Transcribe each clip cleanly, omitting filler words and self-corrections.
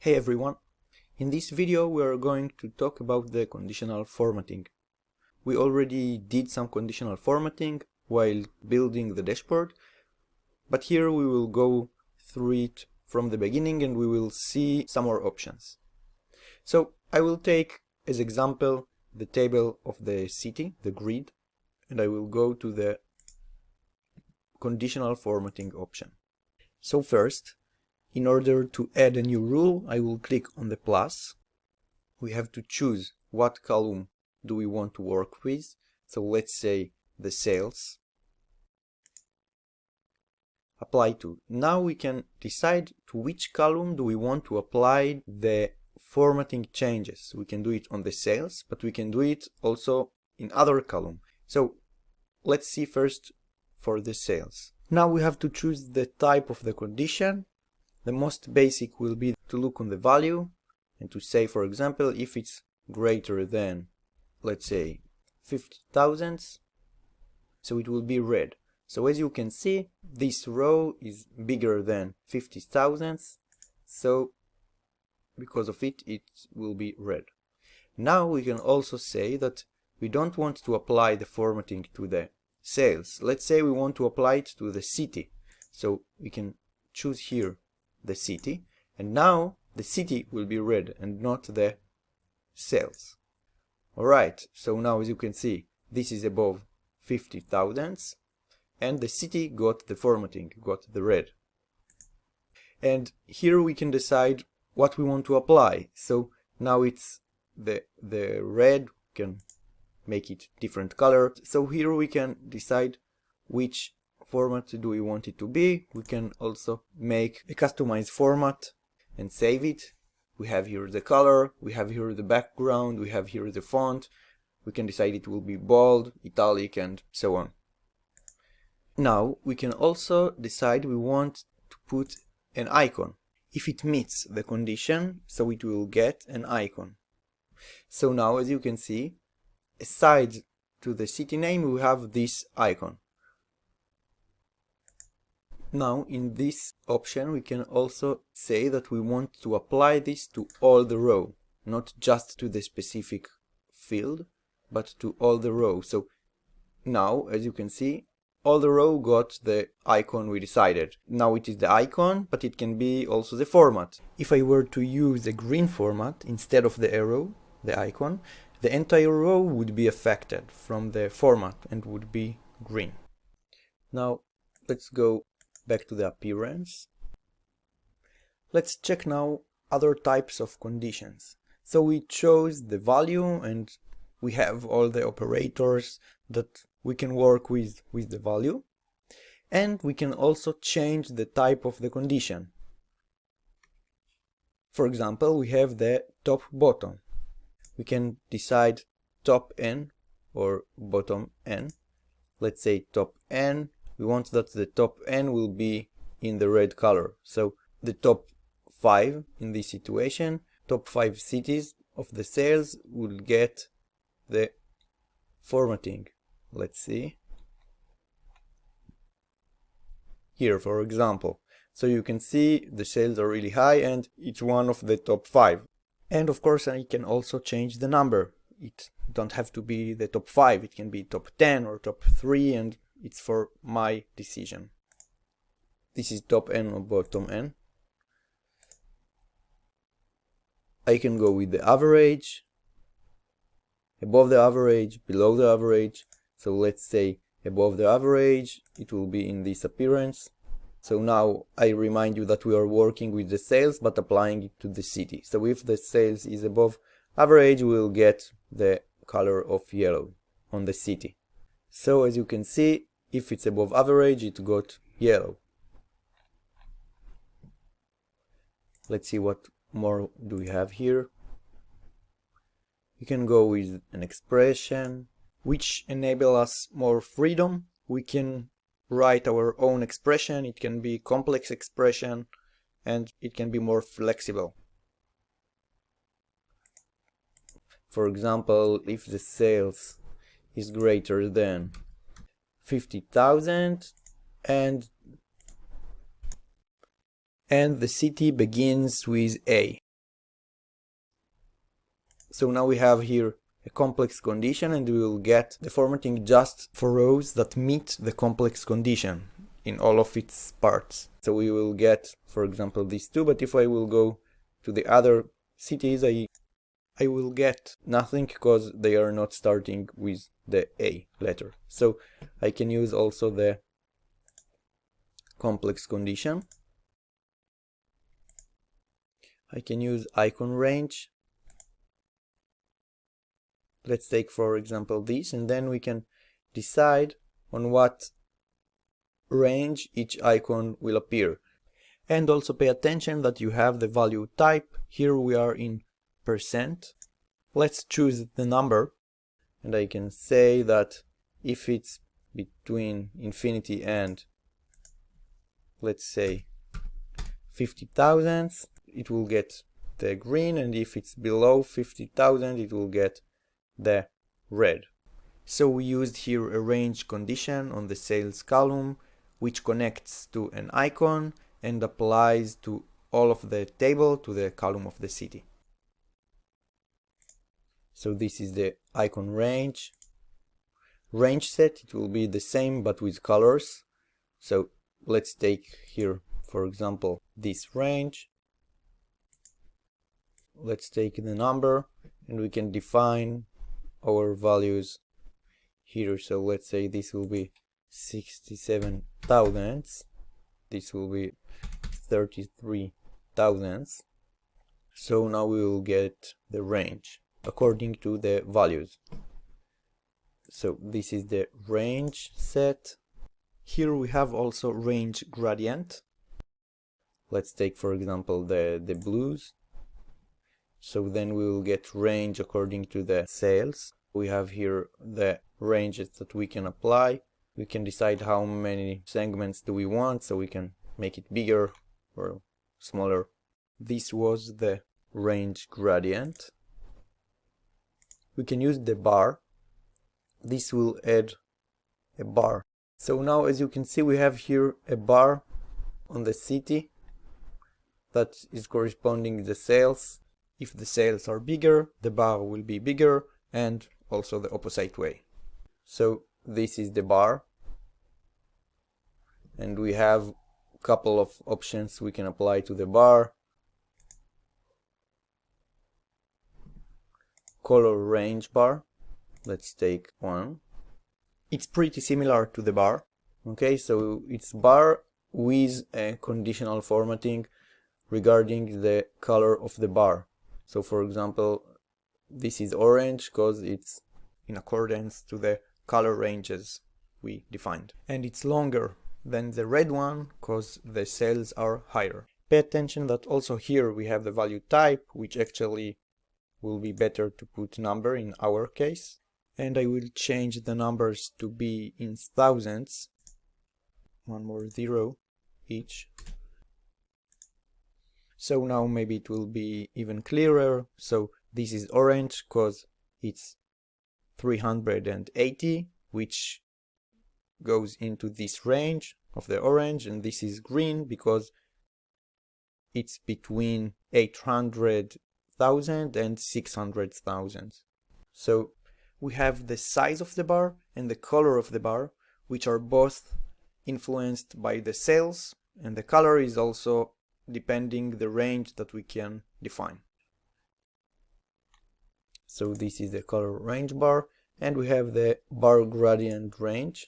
Hey everyone! In this video we are going to talk about the conditional formatting. We already did some conditional formatting while building the dashboard, but here we will go through it from the beginning and we will see some more options. So I will take as example the table of the city, the grid, and I will go to the conditional formatting option. So first, in order to add a new rule, I will click on the plus. We have to choose what column do we want to work with. So let's say the sales. Apply to. Now we can decide to which column do we want to apply the formatting changes. We can do it on the sales, but we can do it also in other column. So let's see first for the sales. Now we have to choose the type of the condition. The most basic will be to look on the value and to say, for example, if it's greater than, let's say, 50,000, so it will be red. So as you can see, this row is bigger than 50,000, so because of it, it will be red. Now we can also say that we don't want to apply the formatting to the sales. Let's say we want to apply it to the city. So we can choose here the city, and now the city will be red and not the sales. Alright, so now as you can see, this is above 50,000 and the city got the formatting, got the red. And here we can decide what we want to apply. So now it's the red, we can make it different color. So here we can decide which format do we want it to be. We can also make a customized format and save it. We have here the color, we have here the background, we have here the font. We can decide it will be bold, italic, and so on. Now we can also decide we want to put an icon. If it meets the condition, so it will get an icon. So now as you can see, aside to the city name we have this icon. Now in this option we can also say that we want to apply this to all the row, not just to the specific field, but to all the row. So now as you can see, all the row got the icon we decided. Now it is the icon, but it can be also the format. If I were to use a green format instead of the arrow, the icon, the entire row would be affected from the format and would be green. Now let's go back to the appearance. Let's check now other types of conditions. So we chose the value and we have all the operators that we can work with the value. And we can also change the type of the condition. For example, we have the top bottom. We can decide top n or bottom n. Let's say top n. We want that the top n will be in the red color. So the top 5 in this situation, top 5 cities of the sales will get the formatting. Let's see. Here, for example. So you can see the sales are really high and it's one of the top 5. And of course I can also change the number. It don't have to be the top 5, it can be top 10 or top 3, and it's for my decision. This is top n or bottom n. I can go with the average, above the average, below the average. So let's say above the average, it will be in this appearance. So now I remind you that we are working with the sales but applying it to the city. So if the sales is above average, we will get the color of yellow on the city. So as you can see, if it's above average, it got yellow. Let's see what more do we have here. We can go with an expression, which enable us more freedom. We can write our own expression. It can be complex expression and it can be more flexible. For example, if the sales is greater than 50,000 and the city begins with A. So now we have here a complex condition, and we will get the formatting just for rows that meet the complex condition in all of its parts. So we will get, for example, these two, but if I will go to the other cities, I will get nothing because they are not starting with the A letter. So I can use also the complex condition. I can use icon range. Let's take, for example, this, and then we can decide on what range each icon will appear. And also pay attention that you have the value type. Here we are in %. Let's choose the number, and I can say that if it's between infinity and, let's say, 50,000, it will get the green, and if it's below 50,000, it will get the red. So we used here a range condition on the sales column, which connects to an icon and applies to all of the table to the column of the city. So this is the icon range. Range set, it will be the same but with colors. So let's take here, for example, this range. Let's take the number, and we can define our values here. So let's say this will be 67,000. This will be 33,000. So now we will get the range according to the values. So this is the range set. Here we have also range gradient. Let's take, for example, the blues. So then we will get range according to the sales. We have here the ranges that we can apply. We can decide how many segments do we want, so we can make it bigger or smaller. This was the range gradient. We can use the bar. This will add a bar. So now, as you can see, we have here a bar on the city that is corresponding to the sales. If the sales are bigger, the bar will be bigger, and also the opposite way. So this is the bar, and we have a couple of options we can apply to the bar. Color range bar. Let's take one. It's pretty similar to the bar. Okay, so it's bar with a conditional formatting regarding the color of the bar. So for example, this is orange because it's in accordance to the color ranges we defined. And it's longer than the red one because the cells are higher. Pay attention that also here we have the value type, which actually will be better to put number in our case. And I will change the numbers to be in thousands. One more zero each. So now maybe it will be even clearer. So this is orange because it's 380, which goes into this range of the orange, and this is green because it's between 800,000 and 600,000. So we have the size of the bar and the color of the bar, which are both influenced by the sales, and the color is also depending the range that we can define. So this is the color range bar, and we have the bar gradient range.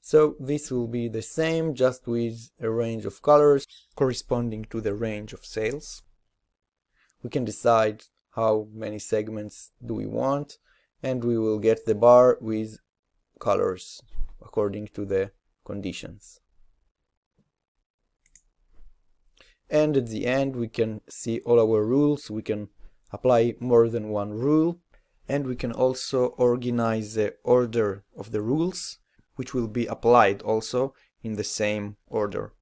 So this will be the same, just with a range of colors corresponding to the range of sales. We can decide how many segments do we want, and we will get the bar with colors according to the conditions. And at the end we can see all our rules. We can apply more than one rule, and we can also organize the order of the rules, which will be applied also in the same order.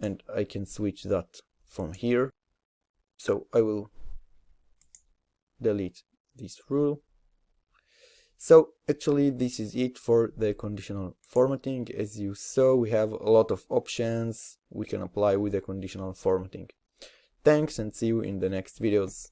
And I can switch that from here. So I will delete this rule. So actually this is it for the conditional formatting. As you saw, we have a lot of options we can apply with the conditional formatting. Thanks, and see you in the next videos.